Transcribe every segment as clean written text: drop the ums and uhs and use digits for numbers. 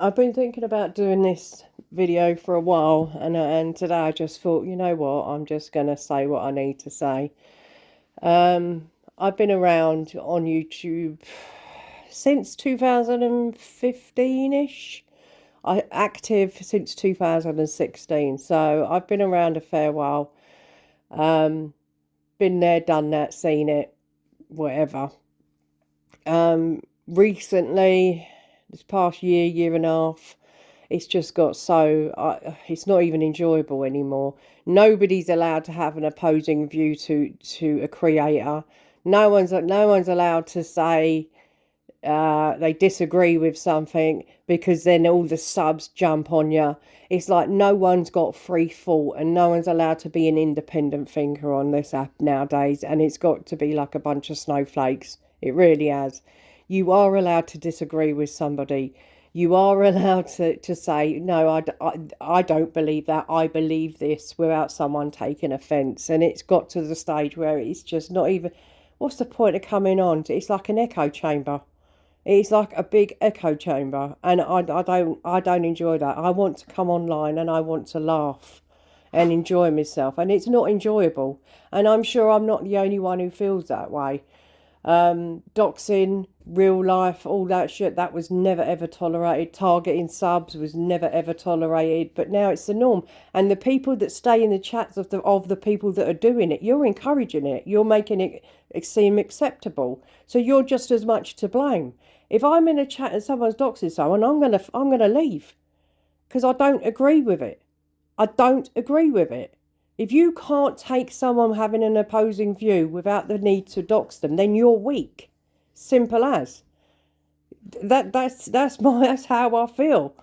I've been thinking about doing this video for a while, and today I just thought, you know what, I'm just gonna say what I need to say. I've been around on YouTube since 2015-ish. I active since 2016, so I've been around a fair while. Um, been there, done that, seen it, whatever. Recently, this past year, year and a half, it's just got so it's not even enjoyable anymore. Nobody's allowed to have an opposing view to a creator. No one's allowed to say they disagree with something, because then all the subs jump on you. It's like no one's got free thought, and no one's allowed to be an independent thinker on this app nowadays, and it's got to be like a bunch of snowflakes. It really has. You are allowed to disagree with somebody. You are allowed to say, no, I don't believe that. I believe this, without someone taking offence. And it's got to the stage where it's just not even, what's the point of coming on? It's like an echo chamber. It's like a big echo chamber, and I don't enjoy that. I want to come online and I want to laugh and enjoy myself, and it's not enjoyable. And I'm sure I'm not the only one who feels that way. Doxing, real life, all that shit, that was never ever tolerated. Targeting subs was never ever tolerated, but now it's the norm. And the people that stay in the chats of the people that are doing it, you're encouraging it. You're making it seem acceptable. So you're just as much to blame. If I'm in a chat and someone's doxing someone, I'm gonna leave because I don't agree with it. I don't agree with it. If you can't take someone having an opposing view without the need to dox them, then you're weak. Simple as. That's how I feel.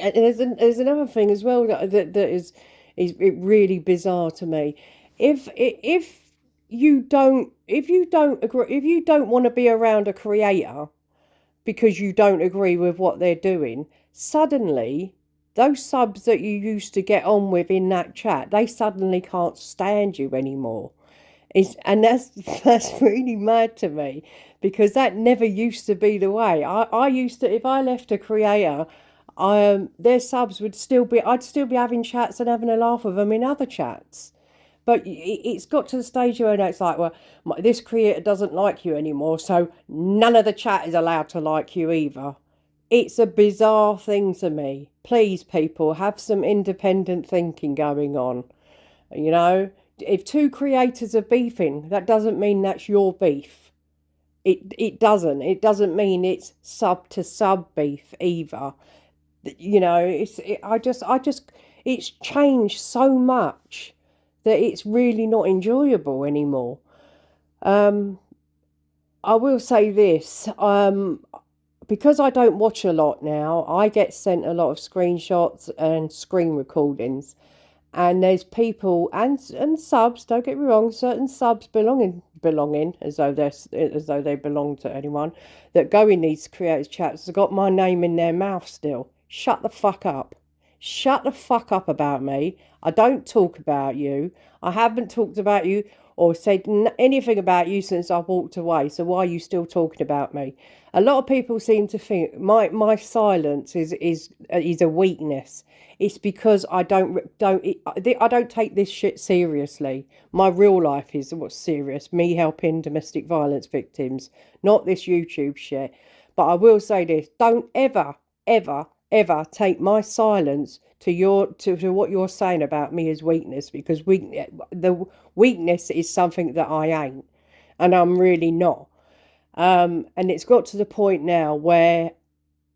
And there's another thing as well that is it really bizarre to me. If you don't agree, if you don't want to be around a creator because you don't agree with what they're doing, suddenly those subs that you used to get on with in that chat, they suddenly can't stand you anymore. And that's really mad to me, because that never used to be the way. I used to, if I left a creator, their subs would still be, I'd still be having chats and having a laugh with them in other chats. But it's got to the stage where it's like, well, this creator doesn't like you anymore, so none of the chat is allowed to like you either. It's a bizarre thing to me. Please, people, have some independent thinking going on. You know, if two creators are beefing, that doesn't mean that's your beef. It doesn't. It doesn't mean it's sub to sub beef either. You know, I just it's changed so much that it's really not enjoyable anymore. Um, I will say this, because I don't watch a lot now, I get sent a lot of screenshots and screen recordings. And there's people and subs, don't get me wrong, certain subs belonging as though they belong to anyone, that go in these creators chats have got my name in their mouth still. Shut the fuck up. Shut the fuck up about me. I don't talk about you. I haven't talked about you or said anything about you since I walked away. So why are you still talking about me? A lot of people seem to think my silence is a weakness. It's because I don't take this shit seriously. My real life is what's serious. Me helping domestic violence victims, not this YouTube shit. But I will say this: don't ever, ever, ever take my silence to what you're saying about me as weakness, because the weakness is something that I ain't, and I'm really not. And it's got to the point now where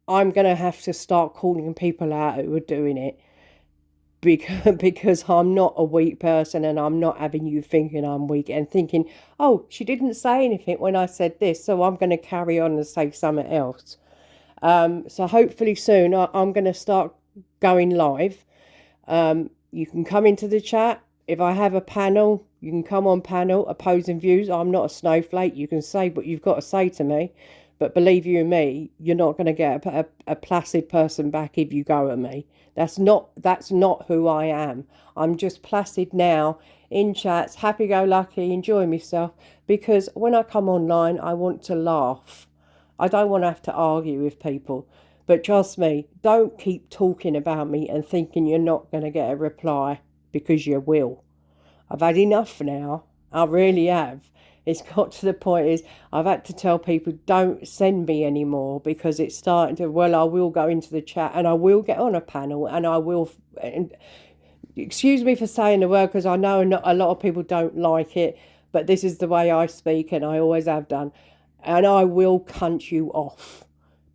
I'm going to have to start calling people out who are doing it, because I'm not a weak person, and I'm not having you thinking I'm weak and thinking, oh, she didn't say anything when I said this, so I'm going to carry on and say something else. So hopefully soon I'm going to start going live. You can come into the chat. If I have a panel, you can come on panel, opposing views. I'm not a snowflake. You can say what you've got to say to me. But believe you me, you're not going to get a placid person back if you go at me. That's not who I am. I'm just placid now in chats, happy go lucky, enjoy myself, because when I come online, I want to laugh. I don't want to have to argue with people. But trust me, don't keep talking about me and thinking you're not going to get a reply, because you will. I've had enough now. I really have. It's got to the point is I've had to tell people don't send me anymore, because it's starting to, well, I will go into the chat and I will get on a panel and I will, and excuse me for saying the word because I know not a lot of people don't like it, but this is the way I speak and I always have done. And I will cunt you off.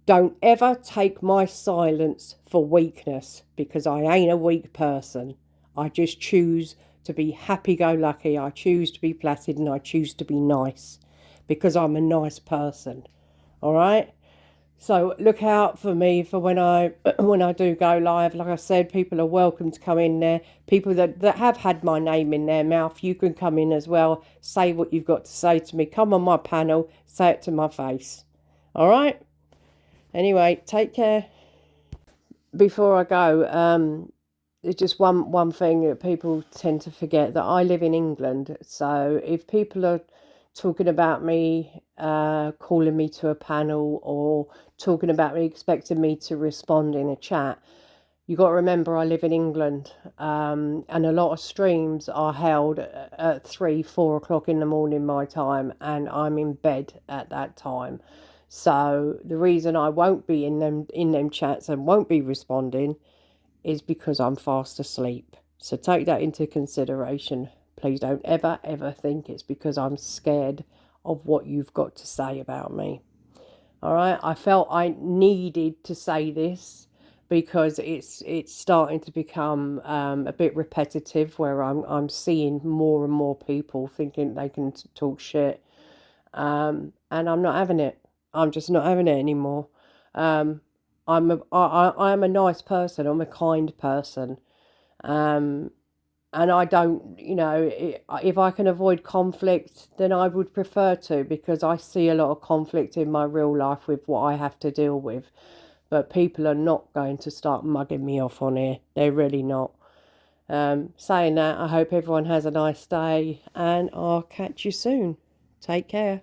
Don't ever take my silence for weakness, because I ain't a weak person. I just choose to be happy-go-lucky. I choose to be placid and I choose to be nice, because I'm a nice person. All right? So look out for me for when I when I do go live. Like I said, people are welcome to come in there. People that have had my name in their mouth, you can come in as well. Say what you've got to say to me. Come on my panel. Say it to my face. All right? Anyway, take care. Before I go, there's just one thing that people tend to forget, that I live in England. So if people are talking about me, calling me to a panel, or talking about me, expecting me to respond in a chat, you got to remember I live in England, and a lot of streams are held at 3-4 o'clock in the morning my time, and I'm in bed at that time. So the reason I won't be in them chats and won't be responding is because I'm fast asleep. So take that into consideration. Please don't ever think it's because I'm scared of what you've got to say about me. All right, I felt I needed to say this because it's starting to become a bit repetitive, where I'm seeing more and more people thinking they can talk shit, and I'm not having it. I'm just not having it anymore. I am a nice person. I'm a kind person. Um, and I don't, if I can avoid conflict, then I would prefer to, because I see a lot of conflict in my real life with what I have to deal with. But people are not going to start mugging me off on here. They're really not. Saying that, I hope everyone has a nice day, and I'll catch you soon. Take care.